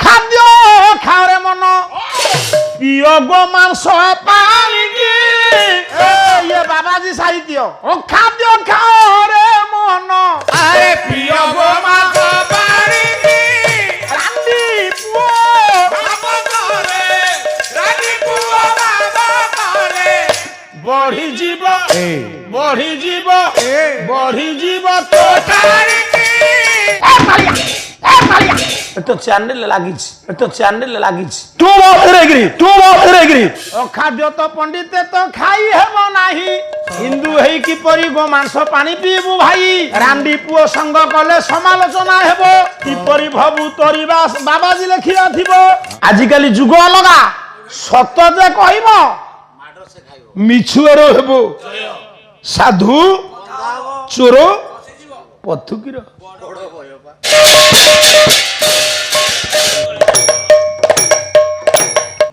ଖାଦ୍ୟ ଖାରେ ମନ ପିଅ ଗୋ ମାଂସ ପାଣିକି ये बाबाजी साहित्य ओ खाद्य खारे मन अरे पियो गो मांस पाणिकी रांदी पुओ बाबा करे रानी पुओ बाबा करे बढ़ी जीव तो तो चैनल लागी तू रेगिरी ओ खाद्य तो पंडित तो खाई हेबो नाही हिंदू हेई कि परी गो मांस पानी पीबू भाई रांडी पुओ संग कले समालोचना हेबो कि परी भबु तोरीबा बाबाजी लेखिया थिबो आजिकाली जुग अलगा सत जे कहिबो मिछुएर हेबो साधु चोर पथुकीर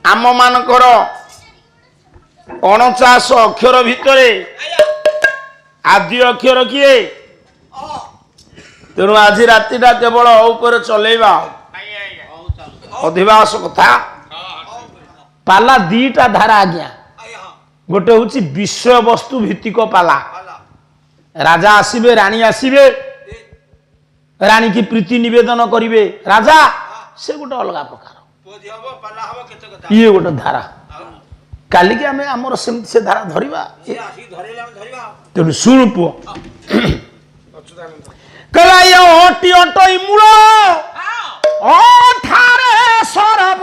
आम मानकर 49 अक्षर भितरे आदि अक्षर किए तेणु आज रातिटा केवल ऊपर चलेबा अधिवास कथा पाला दीटा धारा आज्ञा गोटे हूँ विषय वस्तु भित्तिक पाला राजा आसीबे रानी आसीबे रानी की प्रीति निवेदन करिवे राजा से गोटे अलग प्रकार ये गोटे धारा काली के आमे हमर से धारा धरिबा तेणु शुणु पुओ कला ये ओटी ओटई मूल ओ ठारे सरब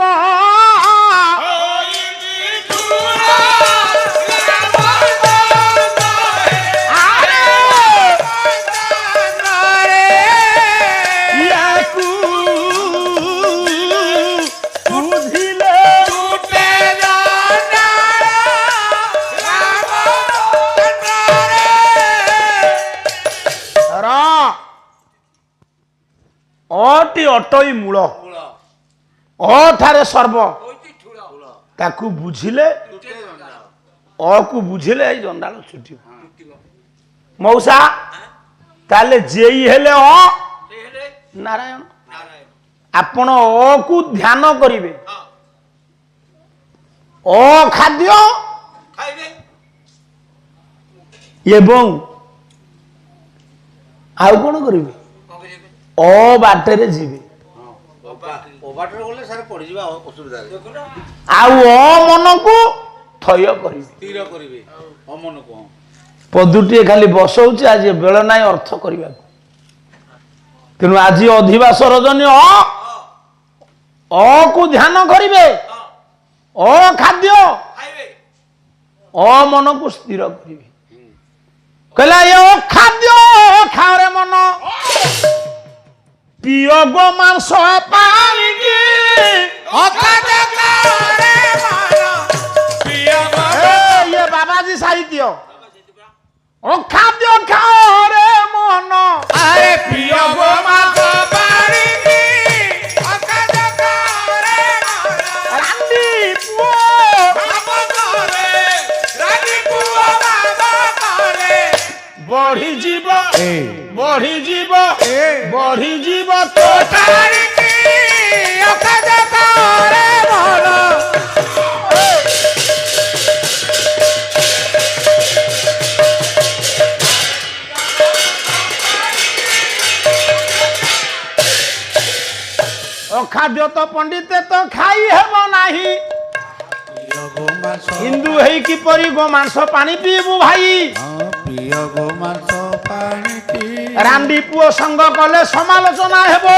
अटी अटई मूल अठारे सर्व ताकू बुझिले अ को बुझिले जंडाल छुटी मौसा ताले जेई हेले अ नारायण आपण अ को ध्यान करिवे अ खाद्य एवं आउ कोन करिवे ओ बाटरे जीवे आउ मन को थय करिवे पदुटी खाली बसौचे आज बेल ना अर्थ करने तेणु आज अधिवास रजनी अ को ध्यान करिवे अ खाद्य अ मन को स्थिर करिवे कहला ये खाद्य खारे मन पियो गो मांस पाणिकी ये बाबाजी साहित्य ओ खाद्य खारे मन अरे पियो गो मांस पाणिकी रांदी पुओ बाबा करे रानी पुओ बाबा करे बढ़ी जीव तो पाणिकी अकद करे बोलो खाद्य तो पंडित तो खाई हेबो नाही हिंदू हेई कि परी गो मांस पानी पीबू भाई रांडी पुओ संग कले समालोचना हेबो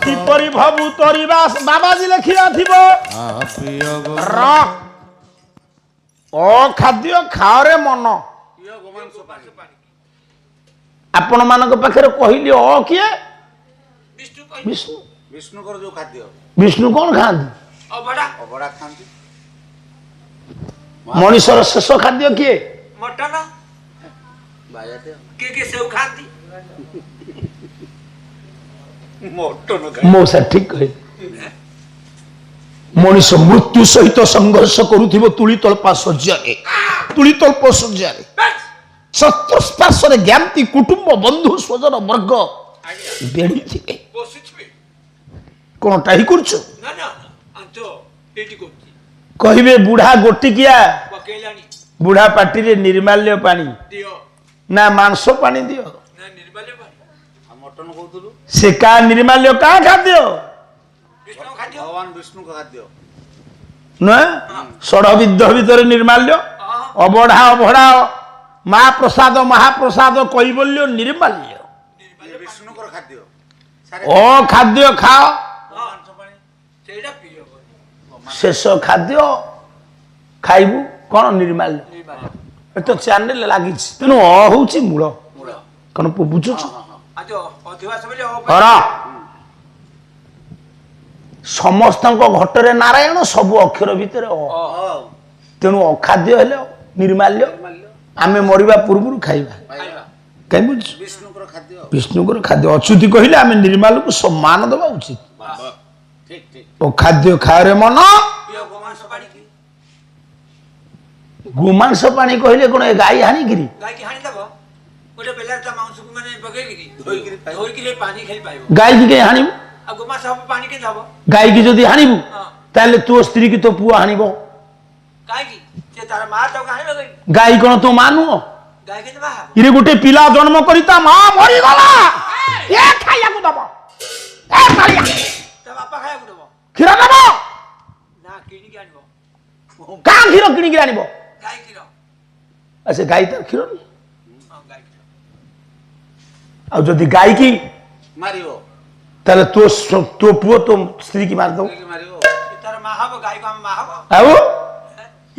कि परी भबु तोरीबा बाबाजी लेखिया थिबो ओ खाद्य खारे मन आपण मानक पाखरे कहिली ओ किए विष्णु विष्णु कर जो खाद्य विष्णु कौन खाती अबड़ा खाती मनीषर शेष खाद्य किए मटन के सेव खाती मटन मौसा ठीक कहे मनीष मृत्यु सहित संघर्ष करुथिबो तुलितल्पा शଯ୍ୟାରେ तुलितल्प शଯ୍ୟାରେ चतुष्पार्श्वरे ज्ञाति कुटुंब बंधु स्वजन वर्ग बेड़ी थिबे କଣଟା ହିଁ କରୁଛୁ? ନା ନା ଆଞ୍ଚ ଏଇଠି କରୁଛି କହିବେ ବୁଢା ଗୋଟିକିଆ, ପକେଇଲାଣି ବୁଢା ପାଟିରେ ନିର୍ମାଲ୍ୟ ପାଣି ଦିଅ ନା ମାଂସ ପାଣି ଦିଅ। ନା ନିର୍ମାଲ୍ୟ ପାଣି ମଟନ କହୁଥିଲୁ ସେ କା ନିର୍ମାଲ୍ୟ କା ଖାଦ୍ୟ ବିଷ୍ଣୁ ଖାଦ୍ୟ ଭଗବାନ ବିଷ୍ଣୁଙ୍କ ଖାଦ୍ୟ ନୁହେଁ? ଷଡ଼ବିଦ୍ଧ ଭିତରେ ନିର୍ମାଲ୍ୟ, ଅବଢା ଅଭଢା, ମହାପ୍ରସାଦ କୈବଲ୍ୟ ନିର୍ମାଲ୍ୟ। ଇଏ ବିଷ୍ଣୁଙ୍କର ଖାଦ୍ୟ ଖାଦ୍ୟ ଖାଅ, ମାଂସ ପାଣି ସେଇଟା ପିଅ ଶେଷ ଖାଦ୍ୟ ଖାଇବୁ କଣ ନିର୍ମାଲ୍ୟ। ଏ ତ ଚ୍ୟାନେଲ ଲାଗିଛି, ତେଣୁ ହଉଛି ମୂଳ। କଣ ବୁଝୁଛୁ? ଆଜ ଅଧିବାସ ବୋଲି ହର ସମସ୍ତଙ୍କ ଘଟରେ ନାରାୟଣ, ସବୁ ଅକ୍ଷର ଭିତରେ ତେଣୁ ଅଖାଦ୍ୟ ହେଲେ ନିର୍ମାଲ୍ୟ। ଆମେ ମରିବା ପୂର୍ବରୁ ଖାଇବା, କାହିଁ ବୁଝୁଛୁ? ବିଷ୍ଣୁଙ୍କର ଖାଦ୍ୟ ବିଷ୍ଣୁଙ୍କର ଖାଦ୍ୟ ଅଚ୍ୟୁତି କହିଲେ ଆମେ ନିର୍ମାଲ୍ୟକୁ ସମ୍ମାନ ଦେବା ଉଚିତ। ଠିକ ଠିକ ଅଖାଦ୍ୟ ଖାୟରେ ମନ, ପିଅ ଗୋମାଂସ ପାଣି କି ଗୋମାଂସ ପାଣି କହିଲେ କଣ ଏ ଗାଈ ହାଣିକିରି? ଗାଈକି ହାଣି ଦବ ଗୋଟେ ବେଲାରେ ତା ମାଂସକୁ ମାନେ ପକେଇକିରି ଧୋଇକିରି ପାଣି ଖାଇ ପାଇବ। ଗାଈକି କାହିଁ ହାଣିବୁ? ଆଉ ଗୋମାଂସ ହବ ପାଣି କେମିତି ହବ? ଗାଈକି ଯଦି ହାଣିବୁ ତାହେଲେ ତୋ ସ୍ତ୍ରୀ କି ତୋ ପୁଅ ହାଣିବ। କାହିଁକି ସେ ତାର ମା ତାକୁ ହାଣିବ କାହିଁକି? ଗାଈ କଣ ତୋ ମା ନୁହଁ? ଗାଈ କେମିତି ବାହା ଇରେ ଗୋଟେ ପିଲା ଜନ୍ମ କରି ତା ମା ମରିଗଲା, ଏ ଖାଇବାକୁ ଦବ, ଏ କାଳିଆ ତା ବାପା ଖାଇବାକୁ ଦବ କ୍ଷୀର ଦବ ନା କିଣିକି ଆଣିବ? କା କ୍ଷୀର କିଣିକି ଆଣିବ? ଗାଈ କ୍ଷୀର ସେ ଗାଈ ତାର କ୍ଷୀର ନୁହଁ। ଗାଈ କ୍ଷୀର ଆଉ ଯଦି ଗାଈ କି ମାରିବ ତାହେଲେ ତୋ ପୁଅ ତୋ ସ୍ତ୍ରୀ କି ମାରିଦବ। ମାରିବ ସେ ତାର ମା ହବ, ଗାଈକୁ ଆମେ ମା ହବ। ଆଉ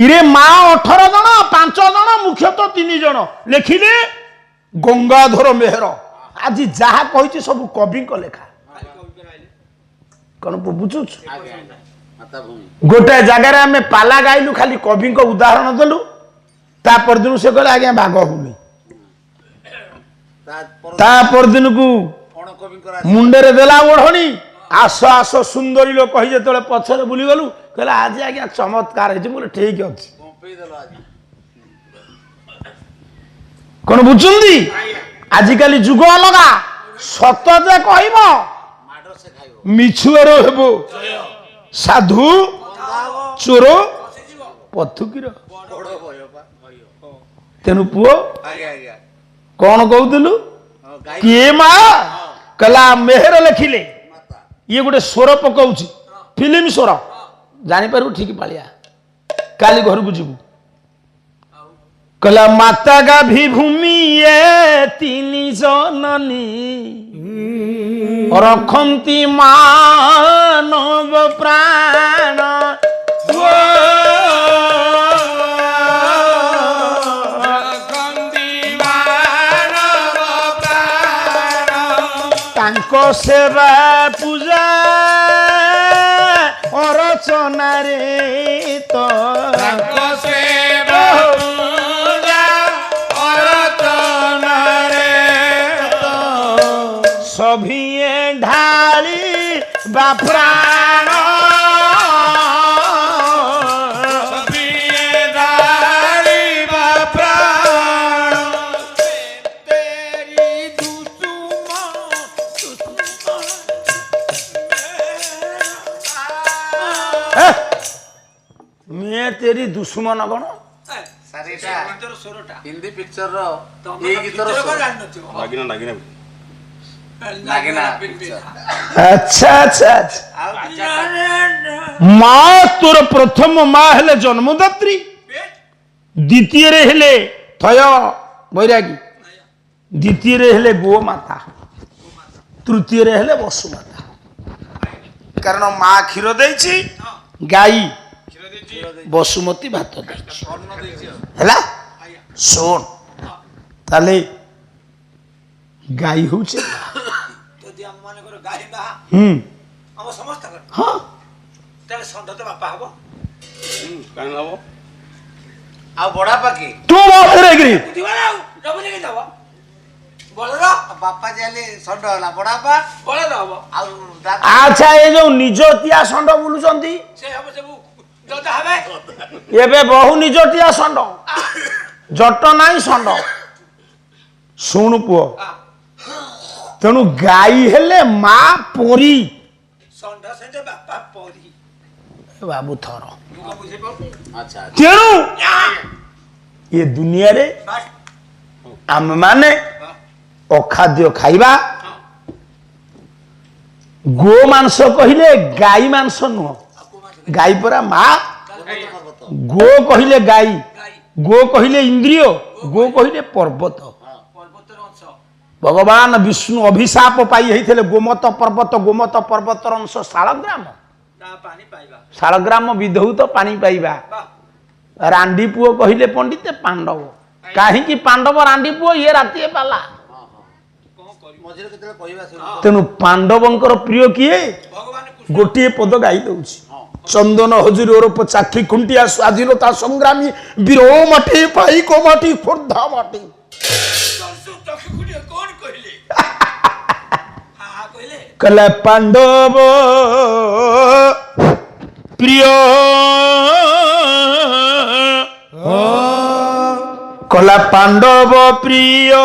ଇରେ ମା 18 ଜଣ, 5 ଜଣ, ମୁଖ୍ୟତଃ 3 ଜଣ ଲେଖିଲେ ଗଙ୍ଗାଧର ମେହେର। ଆଜି ଯାହା କହିଛି ସବୁ କବିଙ୍କ ଲେଖା। କଣ ବୁଝୁଛୁ? ମାତା ଭୂମି ଗୋଟାଏ ଜାଗାରେ ଆମେ ପାଲା ଗାଇଲୁ, ଖାଲି କବିଙ୍କ ଉଦାହରଣ ଦେଲୁ, ତା ପରଦିନ ସେ କହିଲେ ଆଜ୍ଞା ବାଘ ହଉନି। ତା ପରଦିନକୁ ଅଣକବିଙ୍କର ମୁଣ୍ଡରେ ଦେଲା ଓଢଣୀ, ଆସ ଆସ ସୁନ୍ଦରୀ ଲୋକ କହି ଯେତେବେଳେ ପଛରେ ବୁଲିଗଲୁ, କହିଲା ଆଜି ଆଜ୍ଞା ଚମତ୍କାର ହେଇଛି। ମୁଁ କହିଲି ଠିକ ଅଛି। କମ୍ପେଇ ଦେଲ ଆଜି କଣ ବୁଝୁଛନ୍ତି? ଆଜିକାଲି ଯୁଗ ଅଲଗା, ସତ ଯେ କହିବ ମାଡ ସେ ଖାଇବ ମିଛୁଆର ହେବ, ସାଧୁ ଚୋର ପଥୁକିର। ବଡ ଭୟ ପା ତେଣୁ ପୁଅ ଆଜ୍ଞା ଆଜ୍ଞା କଣ କହୁଥିଲୁ? ଗାଈ କିଏ ମା? କହିଲା ମେହେର ଲେଖିଲେ। ମାତା ଇଏ ଗୋଟେ ସ୍ୱର ପକାଉଛି, ଫିଲ୍ମ ସ୍ୱର, ଜାଣିପାରିବୁ ଠିକ ପାଳିଆ, କାଲି ଘରକୁ ଯିବୁ। କହିଲା ମାତା ଗାଭୀ ଭୂମି ଏ 3 ଜନନୀ, ରଖନ୍ତି ମାନବ ପ୍ରାଣ। ତାଙ୍କ ସେବା ପୂଜା ଅରଚନାରେ ତ সভিয়ে ঢালি বা প্রাণ মেয়ে তেরি দুশ্মন কଣ? ହିନ୍ଦୀ ପିକ୍ଚର ର ଏଇ ଗୀତର ନାଗିନା আচ্ছা আচ্ছা আচ্ছা মা তোর প্রথম মা হেলে জন্মদাত্রী, দ্বিতীୟରେ হেলে থয় বৈরাগী, দ্বিতীୟରେ হেলে গোমাতা, তৃতীୟରେ হেলে বসুমাতা। কারণ মা ক্ষীর ଦେଇଛି, গাই বসুমতী ভাত ଦେଇଛି। ହେଲା শোন, তাহলে গাই হচ্ছে ଯଦି ଆମ ମାନଙ୍କର ଗାଈ ବାହା ଆମ ସମସ୍ତଙ୍କର, ହଁ ତାହେଲେ ଷଣ୍ଢ ତ ବାପା ହବ। କାହିଁ ହବ? ଆଉ ବଡାପା କି ତୁ ମତେରେଗିରି ବୁଝିବା ନା? ଆଉ ରବୁନି କେମିତି ହବ? ବଳଦ ବାପା ଚାଲେ ଷଣ୍ଢ ହେଲା ବଡାପା ବଳଦ ହବ, ଆଉ ଦାଦା ଆଚ୍ଛା ଏ ଯୋଉ ନିଜଟିଆ ଷଣ୍ଢ ବୁଲୁଛନ୍ତି, ସେ ହବ ସବୁ ଦଦା ହେବେ। ଏବେ ବହୁ ନିଜଟିଆ ଷଣ୍ଢ, ଜଟ ନାହିଁ ଷଣ୍ଢ। ଶୁଣୁ ପୁଅ, ତେଣୁ ଗାଈ ହେଲେ ମା ପରି, ଷଣ୍ଢ ସେଟା ବାପା ପରି ବାବୁ ଥର ମୁଁ କଣ ବୁଝେଇ ପାରୁନି ଆଚ୍ଛା ତେଣୁ ଏ ଦୁନିଆରେ ବାସ୍ ଆମମାନେ ହଁ ଅଖାଦ୍ୟ ଖାଇବା ଗୋ ମାଂସ କହିଲେ ଗାଈ ମାଂସ ନୁହଁ ଗାଈ ପରା ମା ଗୋ କହିଲେ ଗାଈ ଗାଈ ଗୋ କହିଲେ ଇନ୍ଦ୍ରିୟ ଗୋ କହିଲେ ପର୍ବତ ପର୍ବତର ଅଂଶ ଭଗବାନ ବିଷ୍ଣୁ ଅଭିଶାପ ପାଇ ହେଇଥିଲେ ଗୋମତ ପର୍ବତର ଅଂଶ ଶାଳଗ୍ରାମ ତା ପାଣି ପାଇବା ଶାଳଗ୍ରାମ ବିଧୌତ ପାଣି ପାଇବା ବାଃ ରାଣ୍ଡି ପୁଅ କହିଲେ ପଣ୍ଡିତେ ପାଣ୍ଡବ କାହିଁକି ପାଣ୍ଡବ ରାଣ୍ଡି ପୁଅ ଇଏ ରାତିଏ ପାଲା କଣ କରିବ ମଝିରେ କେତେବେଳେ କହିବା ଶୁଣ ତେଣୁ ପାଣ୍ଡବଙ୍କର ପ୍ରିୟ କିଏ ଭଗବାନ କୃଷ୍ଣ ଗୋଟିଏ ପଦ ଗାଇ ଦଉଛି ଚନ୍ଦନ ହଜୁରୀ ଓରଫ ଚାକ୍ଷୀ ଖୁଣ୍ଟିଆ ସ୍ୱାଧୀନତା ସଂଗ୍ରାମୀ ବୀର ମାଟି ପାଇକ ମାଟି ଖୋର୍ଦ୍ଧା ମାଟି ଚକ୍ଷୁ ଖୁଟିଏ କଣ କହିଲେ ହଁ କହିଲେ କଲେ ପାଣ୍ଡବ ପ୍ରିୟ କଲା ପାଣ୍ଡବ ପ୍ରିୟ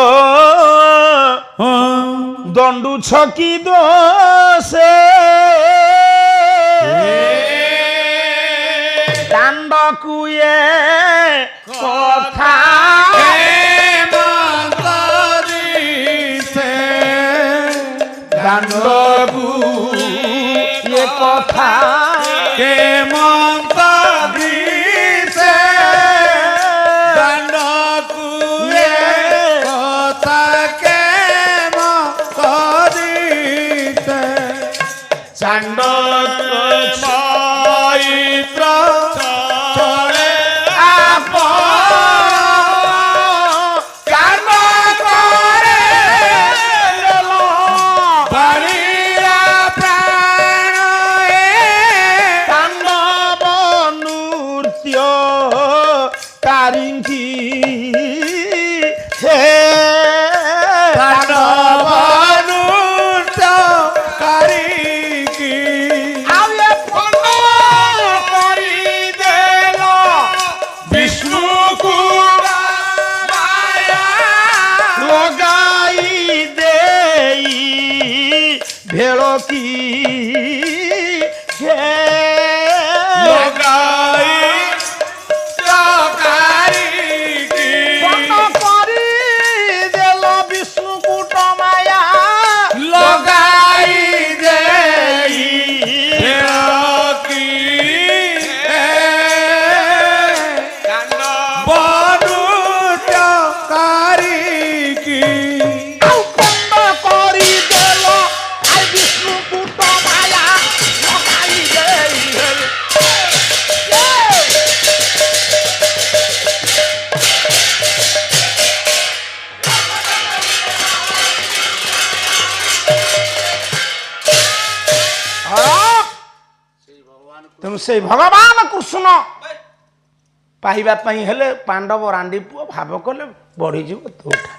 ଦଣ୍ଡୁ ଛକି ଦୋଷେ ଦାଣ୍ଡକୁ ଏ କଥା ଦାଣ୍ଡକୁ ଏ କଥା ଚାଣ୍ଡ ମୈତ୍ର ଚଳେ କାନ କରେ ବାଣିରା ପ୍ରାଣ ତାଣ୍ଡବ ନୃତ୍ୟ କାରିଙ୍କି ହେ ତାଣ୍ଡବ ନୃତ୍ୟ କାରିଙ୍କି ଆଉ ଏ ଫଳ କରିଦେଲ ବିଷ୍ଣୁକୁ ମାୟା ଲଗାଇ ଦେଇ ଭେଳକି ହେ ଲଗାଇ କରିଦେଲ ବିଷ୍ଣୁକୁଟ ମାୟା ଲଗାଇ ଦେଇ ଆଉ ଖଣ୍ଡ କରିଦେଲ ଆଉ ବିଷ୍ଣୁକୁଟ ମାୟା ଲଗାଇ ଦେଇ ତେଣୁ ସେଇ ଭଗବାନ କୃଷ୍ଣ ପାଇବା ପାଇଁ ହେଲେ ପାଣ୍ଡବ ରାଣ୍ଡି ପୁଅ ଭାବ କଲେ ବଢିଯିବ ତୋଟା